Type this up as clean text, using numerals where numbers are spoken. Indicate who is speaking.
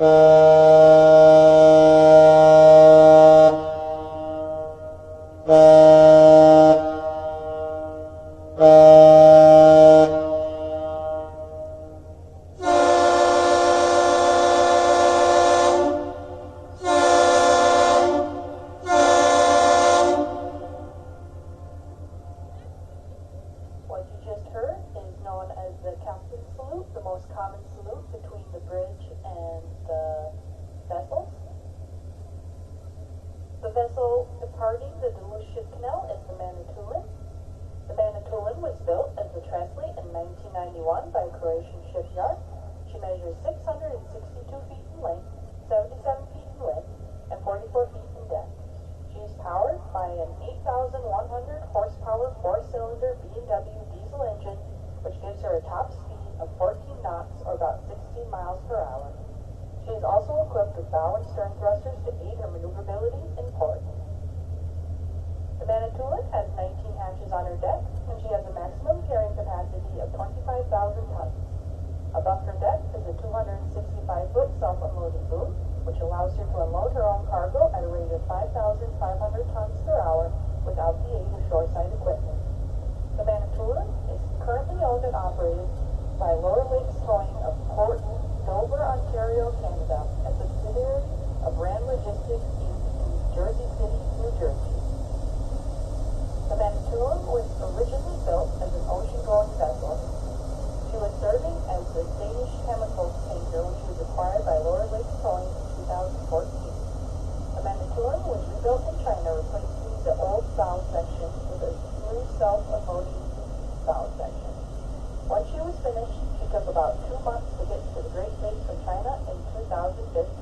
Speaker 1: What you just heard is known as the captain's salute, the most common salute between the bridge and the vessels. The vessel departing the Duluth Ship Canal is the Manitoulin. The Manitoulin was built as the Trelsi in 1991 by Croatian shipyard. She measures 662 feet in length, 77 feet in width, and 44 feet in depth. She is powered by an 8,100 horsepower four-cylinder B&W diesel engine, which gives her a top speed of 14 knots or about 16 miles per hour. She is also equipped with bow and stern thrusters to aid her maneuverability in port. The Manitoulin has 19 hatches on her deck, and she has a maximum carrying capacity of 25,000 tons. Above her deck is a 265-foot self-unloading boom, which allows her to unload her own cargo at a rate of 5,500 tons per hour without the aid of shoreside equipment. The Manitoulin is currently owned and operated by Lakes Towing of Port Dover, Ontario, Canada, a subsidiary of Danish-registered in Jersey City, New Jersey. The Manitoulin was originally built as an ocean-going vessel. She was serving as the Danish chemicals tanker when she was acquired by Lakes Towing in 2014. The Manitoulin was rebuilt in China, replacing the old bow section with a new self-unloading bow section. Once she was finished, she took about 2 months to get to the Great Lakes from China in 2015.